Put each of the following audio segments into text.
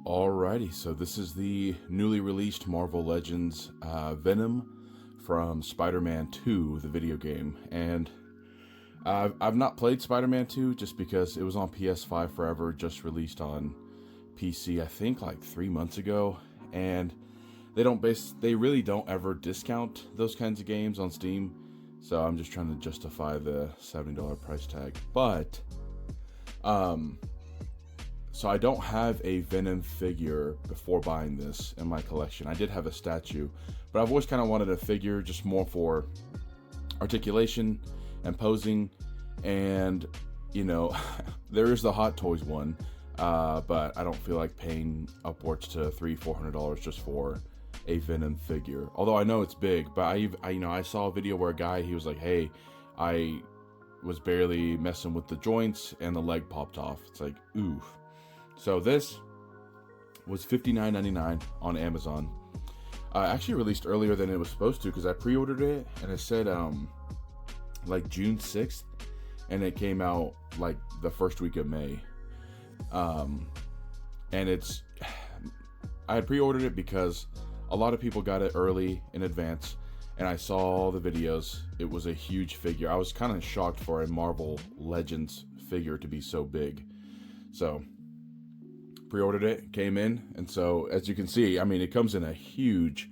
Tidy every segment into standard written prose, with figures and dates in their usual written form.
Alrighty, so this is the newly released Marvel Legends Venom from Spider-Man 2, the video game. And I've not played Spider-Man 2 just because it was on PS5 forever, just released on PC, I think like 3 months ago. And they really don't ever discount those kinds of games on Steam. So I'm just trying to justify the $70 price tag. But, so I don't have a Venom figure before buying this in my collection. I did have a statue, but I've always kind of wanted a figure just more for articulation and posing. And, you know, there is the Hot Toys one, but I don't feel like paying upwards to $300-400 just for a Venom figure. Although I know it's big, but I saw a video where a guy, he was like, hey, I was barely messing with the joints and the leg popped off. It's like, oof. So this was $59.99 on Amazon. Actually released earlier than it was supposed to because I pre-ordered it and it said like June 6th and it came out like the first week of May. And I had pre-ordered it because a lot of people got it early in advance and I saw all the videos. It was a huge figure. I was kind of shocked for a Marvel Legends figure to be so big. So pre-ordered it, came in, and so as you can see, I mean, it comes in a huge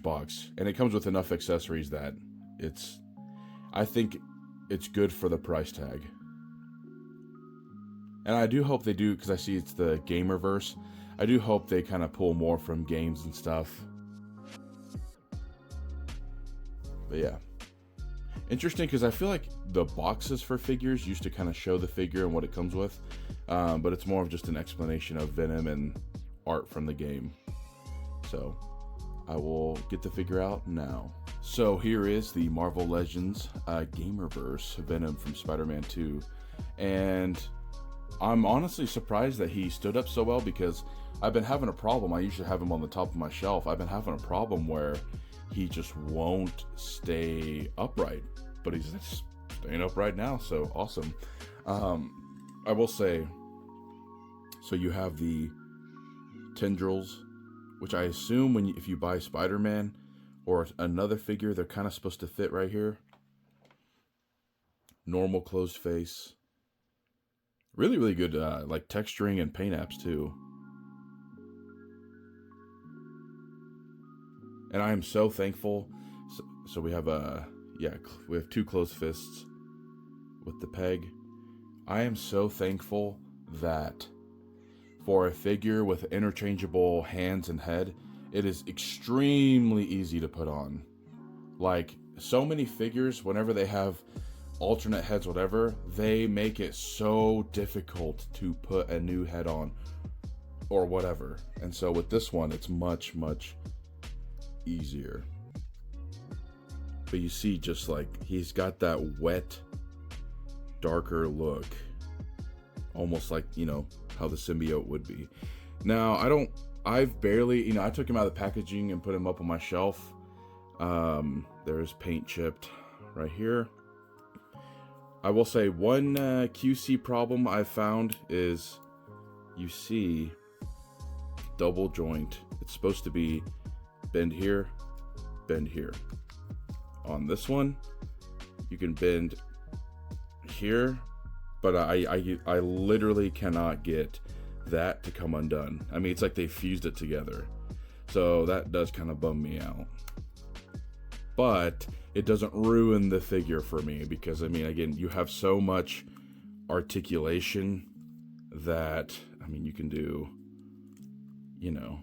box, and it comes with enough accessories that I think it's good for the price tag. And I do hope they do, because I see it's the Gamerverse, I do hope they kind of pull more from games and stuff. But yeah, interesting, because I feel like the boxes for figures used to kind of show the figure and what it comes with. But it's more of just an explanation of Venom and art from the game. So I will get the figure out now. So here is the Marvel Legends Gamerverse Venom from Spider-Man 2. And I'm honestly surprised that he stood up so well because I've been having a problem. I usually have him on the top of my shelf. I've been having a problem where he just won't stay upright. But he's staying upright now, so awesome. I will say, so you have the tendrils, which I assume if you buy Spider-Man or another figure, they're kind of supposed to fit right here. Normal closed face. Really good like texturing and paint apps too. And I am so thankful. So we have we have two closed fists with the peg. I am so thankful that for a figure with interchangeable hands and head, it is extremely easy to put on. Like, so many figures, whenever they have alternate heads, whatever, they make it so difficult to put a new head on or whatever. And so with this one, it's much easier. But you see, just like, he's got that wet, darker look, almost like, you know, how the symbiote would be. Now, I've barely, you know, I took him out of the packaging and put him up on my shelf. There's paint chipped right here. I will say one QC problem I've found is, you see, double joint. It's supposed to be bend here. On this one, you can bend here, but I literally cannot get that to come undone. I mean, it's like they fused it together. So that does kind of bum me out. But it doesn't ruin the figure for me because, I mean, again, you have so much articulation that, I mean, you can do, you know,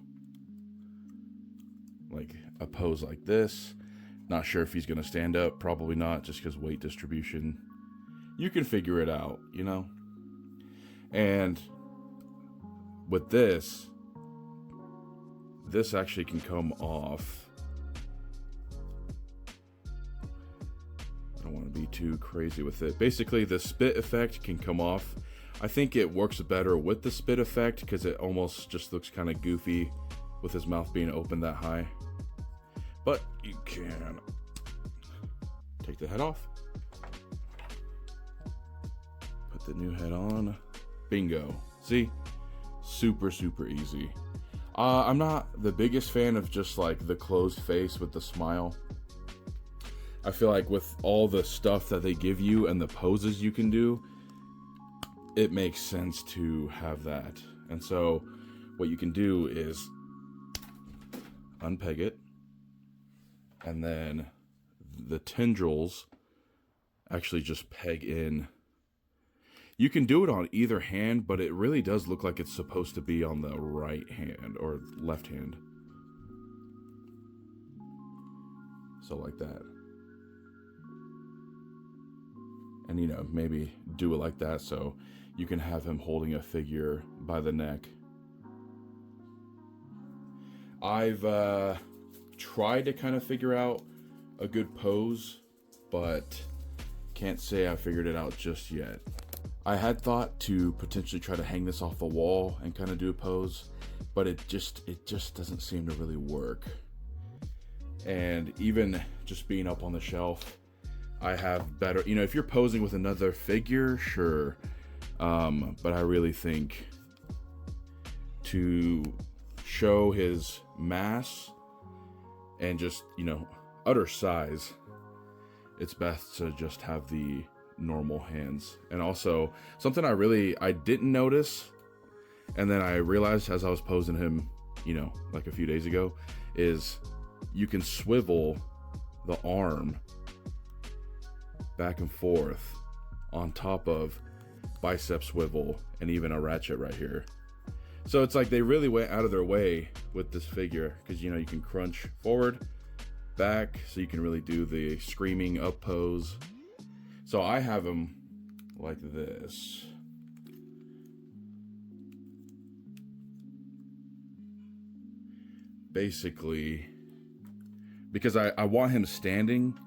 like a pose like this. Not sure if he's going to stand up. Probably not, just because weight distribution. You can figure it out, you know? And with this actually can come off. I don't want to be too crazy with it. Basically, the spit effect can come off. I think it works better with the spit effect because it almost just looks kind of goofy with his mouth being open that high. But you can take the head off. Put the new head on. Bingo. See? Super, super easy. I'm not the biggest fan of just like the closed face with the smile. I feel like with all the stuff that they give you and the poses you can do, it makes sense to have that. And so what you can do is unpeg it, and then the tendrils actually just peg in. You can do it on either hand, but it really does look like it's supposed to be on the right hand or left hand. So like that. And, you know, maybe do it like that so you can have him holding a figure by the neck. I've tried to kind of figure out a good pose, but can't say I figured it out just yet. I had thought to potentially try to hang this off the wall and kind of do a pose, but it just doesn't seem to really work. And even just being up on the shelf, I have better, you know, if you're posing with another figure, sure. But I really think to show his mass and just, you know, utter size, it's best to just have the normal hands. And also something I didn't notice, and then I realized as I was posing him, you know, like a few days ago, is you can swivel the arm back and forth on top of bicep swivel and even a ratchet right here. So it's like they really went out of their way with this figure, because, you know, you can crunch forward, back, so you can really do the screaming up pose. So I have him like this. Basically, because I want him standing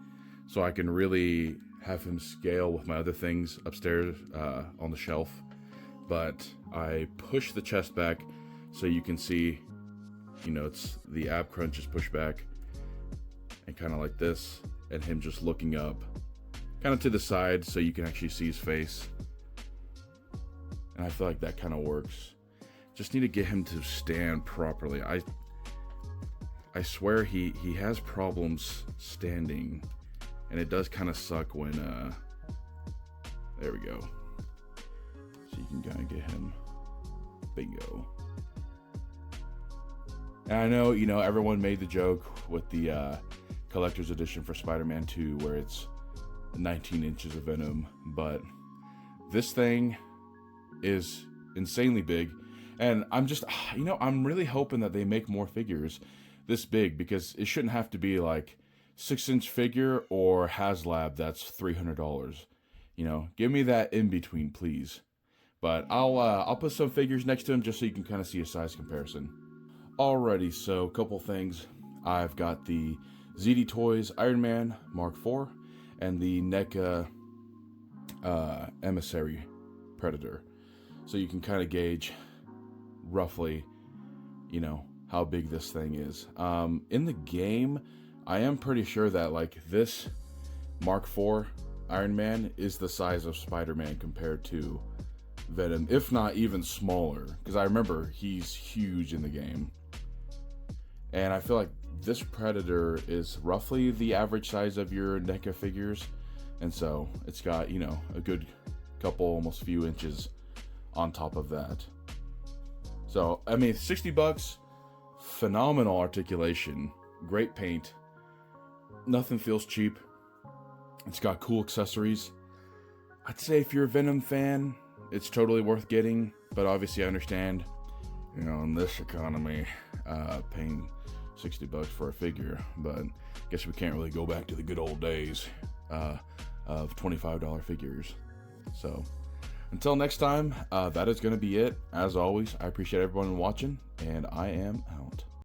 so I can really have him scale with my other things upstairs on the shelf. But I push the chest back so you can see, you know, it's the ab crunch is pushed back and kind of like this, and him just looking up kind of to the side so you can actually see his face. And I feel like that kind of works. Just need to get him to stand properly. I swear he has problems standing, and it does kind of suck when there we go. So you can kind of get him. Bingo. And I know, you know, everyone made the joke with the collector's edition for Spider-Man 2 where it's 19 inches of Venom, but this thing is insanely big. And I'm just, you know, I'm really hoping that they make more figures this big, because it shouldn't have to be like 6-inch figure or HasLab that's $300. You know, give me that in between, please. But I'll put some figures next to him just so you can kind of see a size comparison. Alrighty, so a couple things. I've got the ZD Toys Iron Man Mark IV and the NECA Emissary Predator. So you can kind of gauge roughly, you know, how big this thing is. In the game, I am pretty sure that like this Mark IV Iron Man is the size of Spider-Man compared to Venom, if not even smaller, because I remember he's huge in the game. And I feel like this Predator is roughly the average size of your NECA figures, and so it's got, you know, a good couple, almost few inches on top of that. So I mean, $60, phenomenal articulation, great paint, nothing feels cheap. It's got cool accessories. I'd say if you're a Venom fan, it's totally worth getting, but obviously I understand, you know, in this economy, paying $60 for a figure, but I guess we can't really go back to the good old days of $25 figures. So until next time, that is going to be it. As always, I appreciate everyone watching, and I am out.